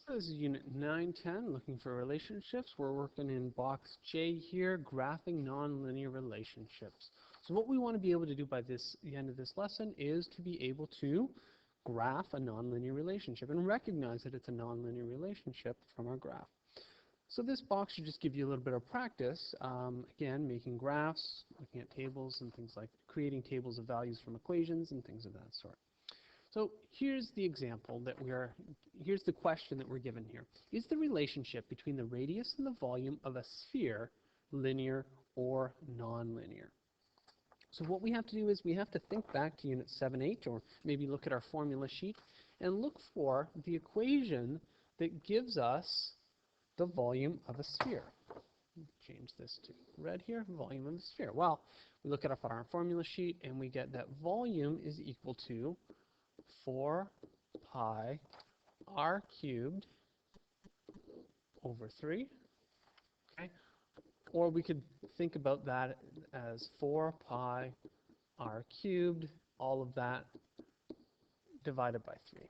So this is Unit 910, looking for relationships. We're working in box J here, graphing nonlinear relationships. So what we want to be able to do by the end of this lesson is to be able to graph a nonlinear relationship and recognize that it's a nonlinear relationship from our graph. So this box should just give you a little bit of practice, again, making graphs, looking at tables and things like creating tables of values from equations and things of that sort. So here's the example that here's the question that we're given here. Is the relationship between the radius and the volume of a sphere linear or nonlinear? So what we have to do is we have to think back to Unit 7-8, or maybe look at our formula sheet and look for the equation that gives us the volume of a sphere. Change this to red here, volume of a sphere. Well, we look it up on our formula sheet and we get that volume is equal to 4 pi r cubed over 3, okay? Or we could think about that as 4 pi r cubed, all of that divided by 3.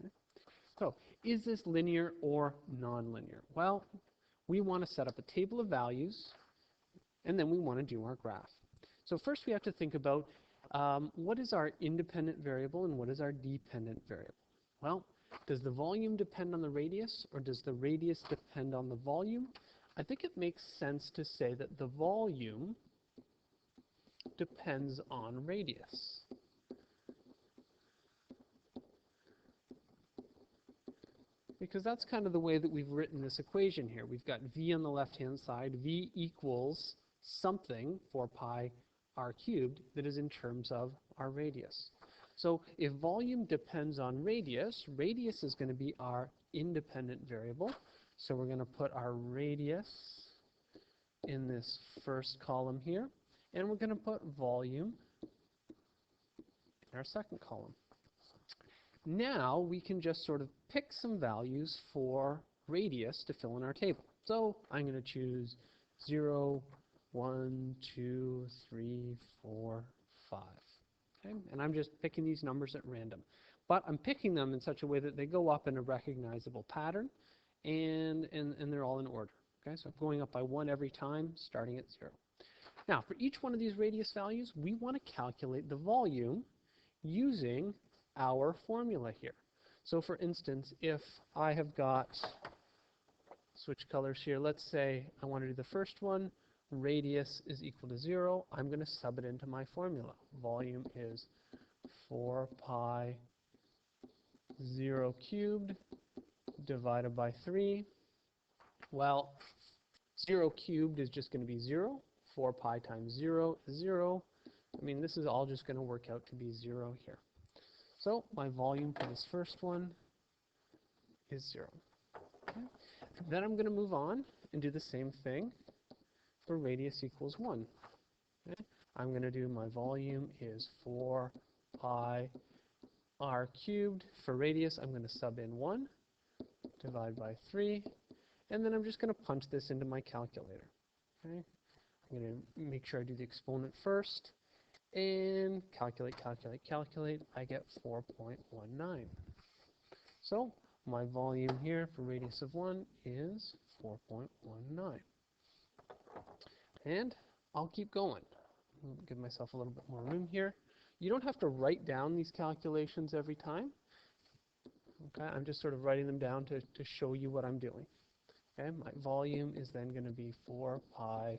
Okay? So, is this linear or nonlinear? Well, we want to set up a table of values, and then we want to do our graph. So first we have to think about what is our independent variable and what is our dependent variable? Well, does the volume depend on the radius, or does the radius depend on the volume? I think it makes sense to say that the volume depends on radius. Because that's kind of the way that we've written this equation here. We've got v on the left-hand side. V equals something, 4 pi r cubed, that is in terms of our radius. So if volume depends on radius, radius is going to be our independent variable. So we're going to put our radius in this first column here, and we're going to put volume in our second column. Now we can just sort of pick some values for radius to fill in our table. So I'm going to choose 0, 1, 2, 3, 4, 5. Okay? And I'm just picking these numbers at random. But I'm picking them in such a way that they go up in a recognizable pattern, and they're all in order. Okay? So I'm going up by 1 every time, starting at 0. Now, for each one of these radius values, we want to calculate the volume using our formula here. So for instance, if I have got, switch colors here, let's say I want to do the first one, radius is equal to 0, I'm going to sub it into my formula. Volume is 4 pi 0 cubed divided by 3. Well, 0 cubed is just going to be 0. 4 pi times 0 is 0. I mean, this is all just going to work out to be 0 here. So my volume for this first one is 0. Okay. Then I'm going to move on and do the same thing for radius equals 1. Okay. I'm going to do my volume is 4 pi r cubed. For radius, I'm going to sub in 1, divide by 3, and then I'm just going to punch this into my calculator. Okay. I'm going to make sure I do the exponent first, and calculate, calculate, calculate. I get 4.19. So my volume here for radius of 1 is 4.19. And I'll keep going. I'll give myself a little bit more room here. You don't have to write down these calculations every time. Okay, I'm just sort of writing them down to show you what I'm doing. Okay, my volume is then going to be 4 pi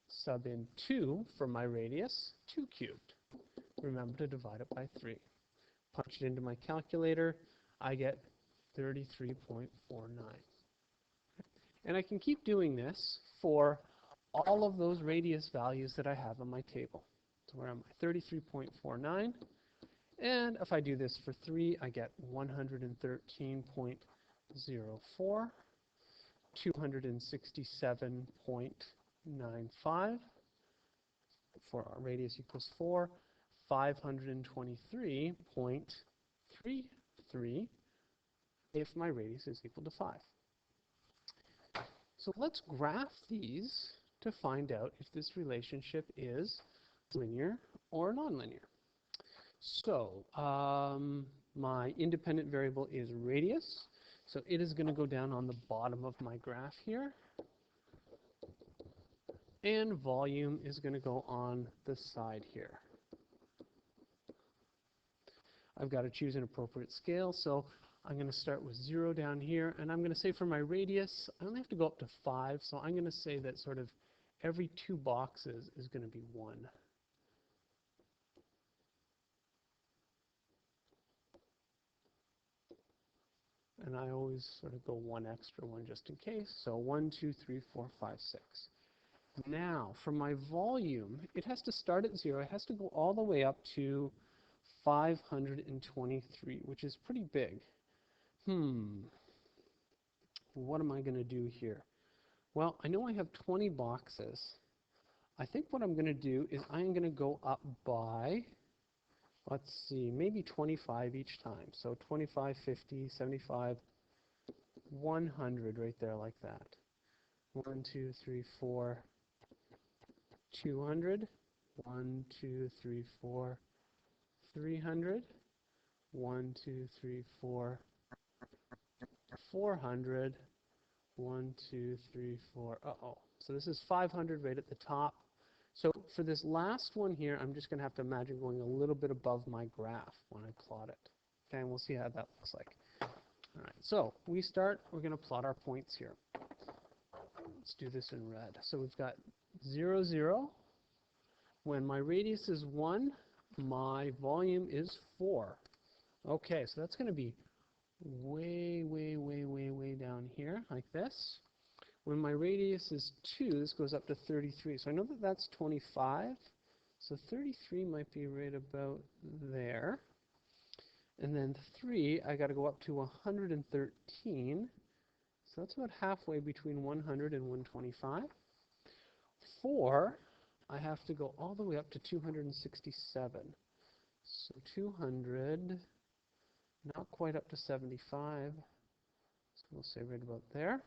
sub in 2 for my radius, 2 cubed. Remember to divide it by 3. Punch it into my calculator. I get 33.49. And I can keep doing this for all of those radius values that I have on my table. So where am I? 33.49. And if I do this for 3, I get 113.04, 267.95. For our radius equals 4, 523.33 if my radius is equal to 5. So let's graph these to find out if this relationship is linear or nonlinear. So My independent variable is radius, so it is going to go down on the bottom of my graph here. And volume is going to go on the side here. I've got to choose an appropriate scale, so I'm going to start with 0 down here, and I'm going to say for my radius, I only have to go up to 5, so I'm going to say that sort of every 2 boxes is going to be 1. And I always sort of go 1 extra one just in case, so 1, 2, 3, 4, 5, 6. Now, for my volume, it has to start at 0. It has to go all the way up to 523, which is pretty big. What am I going to do here? Well, I know I have 20 boxes. I think what I'm going to do is I'm going to go up by, let's see, maybe 25 each time. So 25, 50, 75, 100 right there like that. 1, 2, 3, 4, 200. 1, 2, 3, 4, 300. 1, 2, 3, 4, 400. 1, 2, 3, 4. Uh-oh. So this is 500 right at the top. So for this last one here, I'm just going to have to imagine going a little bit above my graph when I plot it. Okay, and we'll see how that looks like. All right, so we're going to plot our points here. Let's do this in red. So we've got 0, 0. When my radius is 1, my volume is 4. Okay, so that's going to be way, way, way, way, way down here, like this. When my radius is 2, this goes up to 33. So I know that that's 25. So 33 might be right about there. And then 3, I got to go up to 113. So that's about halfway between 100 and 125. 4, I have to go all the way up to 267. So 200, not quite up to 75. So we'll say right about there.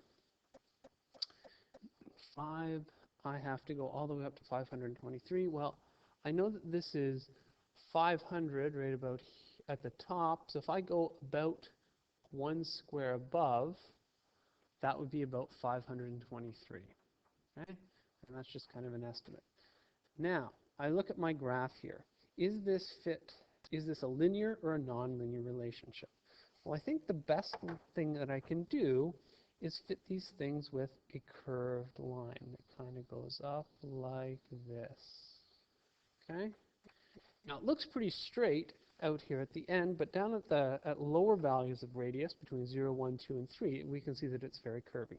5, I have to go all the way up to 523. Well, I know that this is 500 right about at the top, so if I go about 1 square above, that would be about 523. Okay? And that's just kind of an estimate. Now, I look at my graph here. Is this a linear or a nonlinear relationship? Well, I think the best thing that I can do is fit these things with a curved line that kind of goes up like this. Okay? Now it looks pretty straight out here at the end, but down at lower values of radius between 0, 1, 2, and 3, we can see that it's very curvy.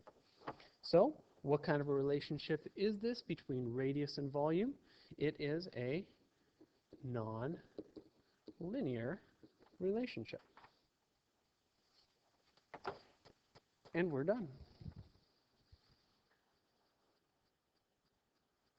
So what kind of a relationship is this between radius and volume? It is a non-linear relationship. And we're done.